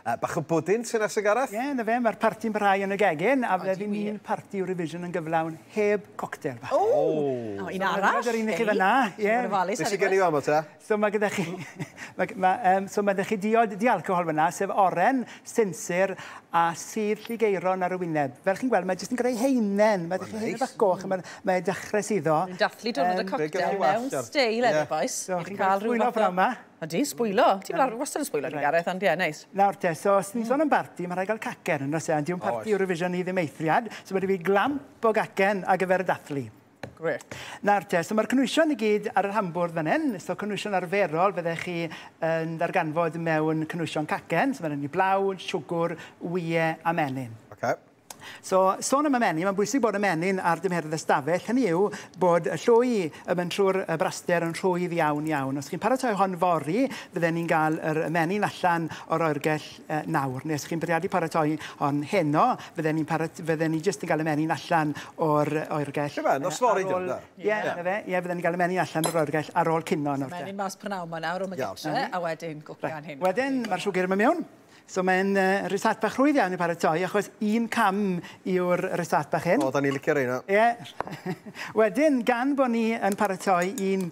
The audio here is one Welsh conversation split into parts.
Bach o bwdyn sy'n nes y Gareth? Ie, na fe, mae'r parti'n brau yn y gegin, a fydde fi'n un parti Eurovision yn gyflawn heb cocktail. Un arall? Yr un i chi fyna, ie. Nes i gen i am o te? So mae gyda chi, so mae gyda chi diod di-alcohol fyna, sef oren, sinsir a sydd lligeiron ar y wyneb. Fel chi'n gweld, mae jyst yn greu heinen. Mae ddech chi heinen bach goch, mae'n dechrau suddo. Ni'n dathlu diwrnod y cocktail mewn steil edrych boes. So chi'n cael rhywun o ffram yma. Ydy, sbwylo. Ti'n wastad yn sbwylo, Gareth, ond ie, neis. Nawr te, so os ni'n sôn am barti, mae rhaid gael cacen yn os e, diw'n parti Eurovision i ddim eithriad, so mae fi glamp o gacen ar gyfer y dathlu. Gret. Nawr te, so mae'r cynwysion i gyd ar yr hambwrdd fan hyn, so cynwysion arferol fyddech chi yn darganfod mewn cynwysion cacen, so mae'n blawd, siwgr, wyau a menyn. So, sôn am y menyn, mae'n bwysig bod y menyn ar dymheredd ystafell. Hynny yw bod y llwy yn mynd trwy'r braster yn rhwydd iawn. Os chi'n paratoi hon fori, fydden ni'n cael yr menyn allan o'r oergell nawr. Neu os chi'n bwriadu paratoi hon heno, fydden ni jyst yn cael y menyn allan o'r oergell. Ie, nos fori dim da. Ie, fydden ni'n cael y menyn allan o'r oergell ar ôl cino. Menyn mas prynawn ma nawr o'm y gytre, a wedyn gwcan hyn. Wedyn, mae'r siwgr yma mewn. So mae'n risat bach rhwydd iawn i paratoi, achos un cam yw'r risat bach hyn. O, da ni licio reina. Ie. Wedyn, gan bod ni yn paratoi un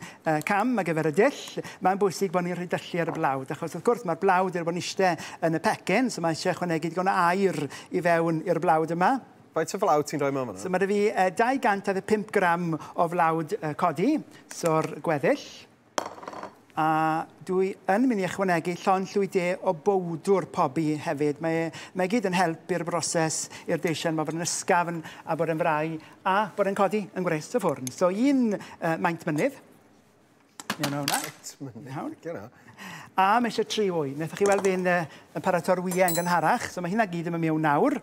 cam ar gyfer y dill, mae'n bwysig bod ni'n rhydyllu ar y blawd. Achos wrth gwrs, mae'r blawd wedi bod yn eistedd yn y pecyn, so mae eisiau ychwanegu digon o air i fewn i'r blawd yma. Faint o flawd ti'n rhoi mewn yna? So mae da fi 205 gram o flawd codi, so'r gweddill. A dwi yn mynd i ychwanegu llon llwy de o bowdwr pobi hefyd. Mae gyd yn help i'r broses i'r deisen, mae bod yn ysgafn a bod yn frau a bod yn codi yn gwres y ffwrn. So un maint mynydd. Iawn o hwnna. Maint mynydd. A mae eisiau 3 wy. Nethwch chi weld fi'n parator wyau yn gynharach. So mae hynna gyd yn mewn nawr.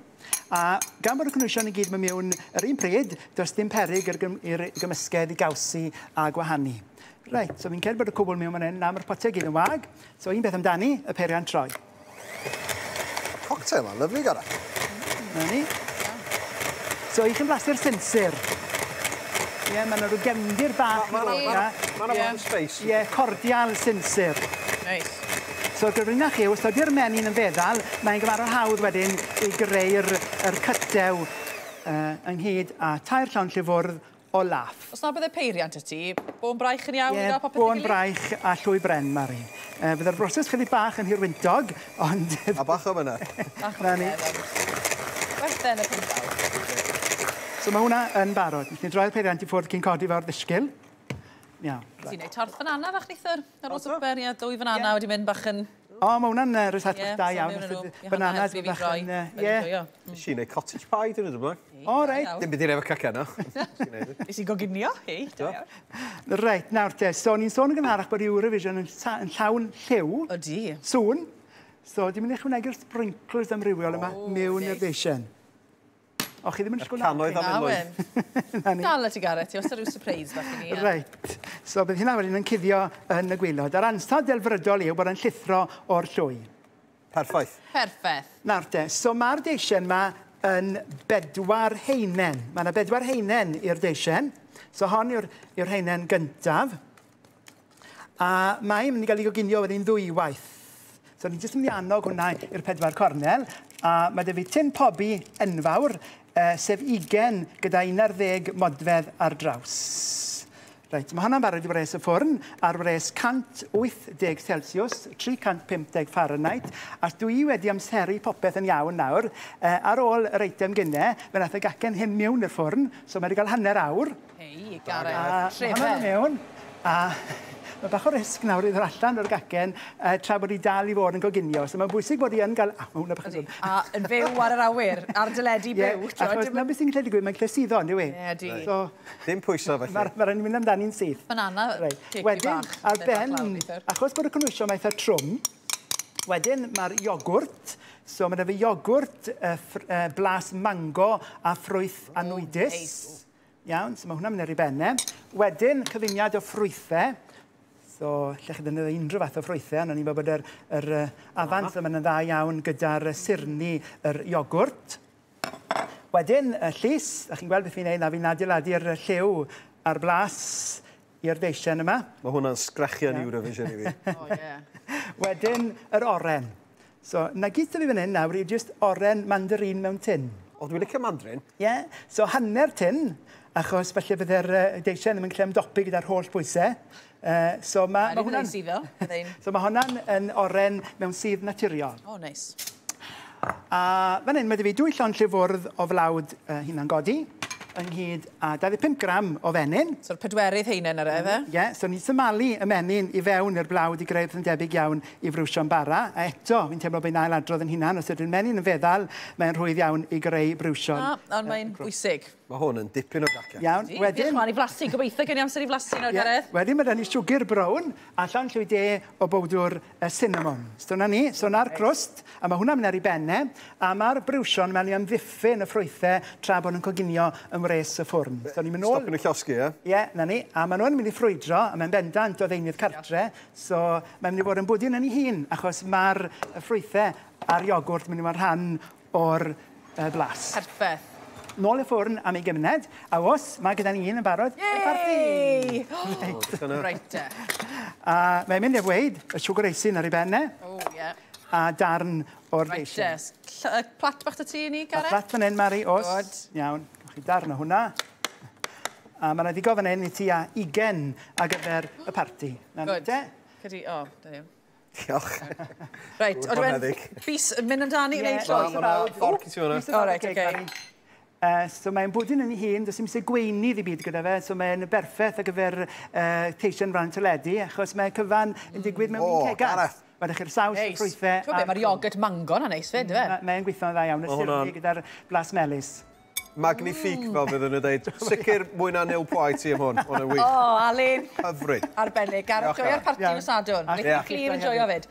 A gan bod y cynwysion i gyd yn mewn yr un pryd, does dim peryg i'r gymysgedd i gawsu a gwahanu. Reit, so fi'n cael bod y cwbl mewn fan hyn, na mae'r potiau gyd yn wag. So un beth amdani, y peiriant troi. Cocktail yma, lyflu Gareth. Na ni. So i chi'n blasu'r sinsir. Ie, mae yna rhyw gefndir bach. Mae yna space. Ie, cordial sinsir. Neis. So gyfrinach chi, os ydy'r menyn yn feddal, mae'n gymarol hawdd wedyn i greu'r cytew ynghyd a 2 llon llyfwrdd o laff. Os na bydde peiriant y ti, bo'n braich yn iawn i gael popeth i bo'n braich a llwy bren, Mari. Fydde'r broses chydig bach yn hirwyntog, ond... A bach o fyna. Na ni. Werthen y pwntawd. So mae hwnna yn barod. Nes ni'n droi'r peiriant i ffwrdd cyn codi fo'r ddisgyl. Iawn. Ti'n gwneud torth banana fach neithwr? Ar ôl swper, 2 banana wedi mynd bach yn... O, mae hwnna'n resat da iawn. Bananas yn bach yn... Nes i wneud cottage pie dyn nhw, dwi'n blaen. O, reit. Dim byd i'n efo cacen o. Nes i goginio, hei. Reit, nawr te. So, ni'n sôn yn gynharach bod Eurovision yn llawn lliw. Ydi. Sŵn. So, dim yn eich sprinklers amrywiol yma mewn i'r deisen. O, chi ddim yn ysgol canoedd am unwaith. Dal y ti, Gareth, os yw surprise bach i ni. Reit. So, bydd hynna wedyn yn cuddio yn y gwylod. A'r ansawdd delfrydol yw bod yn llithro o'r llwy. Perffaith. Perffaith. Nawr te, so mae'r deisen yma yn 4 heinen. Mae yna 4 heinen i'r deisen. So hon yw'r heinen gyntaf. A mae'n mynd i gael ei goginio wedyn 2 waith. So ni'n jyst yn mynd i annog hwnna i'r 4 cornel. A mae dy fi tin pobi enfawr, sef 20 gyda 11 modfedd ar draws. Reit, mae hwnna'n barod i wres y ffwrn ar wres 180 Celsius, 350 Fahrenheit, a dwi wedi amseru popeth yn iawn nawr. Ar ôl yr eitem gynne, fe nath y gacen hyn mewn i'r ffwrn, so mae wedi cael hanner awr. Hei, Gareth, trefedd. A hwnna'n mewn, a mae bach o risg nawr i ddod allan o'r gacen tra bod i dal i fod yn goginio. So mae'n bwysig bod i yn cael... A yn fyw ar yr awyr, ar dyledu byw. Achos na beth sy'n gallu digwydd, mae'n gallu suddo, ynddi wi? Ie, di. Dim pwyso felly. Mae'n rhaid i mynd amdani'n syth. Banana, wedyn, ar ben, achos bod y cynwysio mae eitha trwm, wedyn mae'r iogwrt. So mae 'da fi iogwrt, blas mango a ffrwyth anwydus. Iawn, so mae hwnna'n mynd ar ei benne. Wedyn, cyfuniad o ffrwythau. So, lle chi ddefnyddio unrhyw fath o ffrwythau, ond ni'n bod yr afant yma'n yn dda iawn gyda'r sirni yr iogwrt. Wedyn, y llys, a chi'n gweld beth fi'n neud, a fi'n adeiladu'r lliw a'r blas i'r deisen yma. Mae hwnna'n sgrechian Eurovision i fi. Wedyn, yr oren. So, na gyd fi fan hyn nawr i just oren mandarin mewn tin. O, dwi'n licio mandrin. Ie, so hanner tin, achos falle bydde'r deisen ddim yn clem dopi gyda'r holl bwysau. So mae hwnna'n... So mae hwnna'n yn oren mewn sydd naturiol. O, neis. A fan hyn, mae dy fi 2 llon lle o flawd hunan godi, ynghyd a 25 gram o fenyn. So'r pedwerydd heinen ar efe? Ie, so ni'n symalu y menyn i fewn i'r blawd i greu yn debyg iawn i frwsio'n bara. A eto, fi'n teimlo bod ail adrodd yn hunan, os ydyn menyn yn feddal, mae'n rhwydd iawn i greu brwsio'n... Ond mae'n bwysig. Mae hwn yn dipyn o gacia. Iawn, wedyn... Diolch i flasu, gobeithio gen i amser i flasu nawr, Gareth. Wedyn mae da ni siwgr brown a llawn llwy de o bowdwr cinnamon. So na ni, so na'r crwst, a mae hwnna'n mynd ar ei benne, a mae'r brwsion mewn i amddiffyn y ffrwythau tra bod nhw'n coginio ym mres y ffwrn. So ni'n mynd nôl... Stopyn y llosgi, ie? Ie, na ni. A mae nhw'n mynd i ffrwydro, a mae'n bendant o ddeunydd cartre, so mae'n mynd i fod yn bwdyn yn ei hun, achos mae'r ffrwythau a'r iogwrt mynd i fod rhan o'r blas. Perffaith. Nôl y ffwrn am ei gymuned, a os mae gyda ni un yn barod, y parti! Reit. A mae'n mynd i ddweud y siwgr eisin ar ei benne, a darn o'r deisen. Plat bach dy ti ni, Gareth? A plat fan hyn, Mari, os. Iawn, chi darn o hwnna. A mae'n rhaid i gofyn hyn i ti a 20 ar gyfer y parti. Good. Cydi, o, da ni. Diolch. Reit, o dwi'n bus yn mynd amdani, reit? Hwna, fforc i ti hwnna. O, reit, oce. So mae'n bwdyn yn ei hun, does dim sy'n gweinydd i byd gyda fe, so mae'n berffaith ar gyfer teisen ran teledu, achos mae cyfan yn digwydd mewn un cegad. Gareth. Mae'n eich saws, ffrwythau... Mae'r iogurt mango na neis fyd, fe? Mae'n gweithio'n dda iawn, y sirni gyda'r blas melys. Magnific, fel fydd yn y dweud. Sicr mwy na nil poet i am hwn. O'n y O, Alun. Hyfryd. Arbennig. Gareth, joio'r parti yn y sadwn. Rydych chi'n enjoio fyd.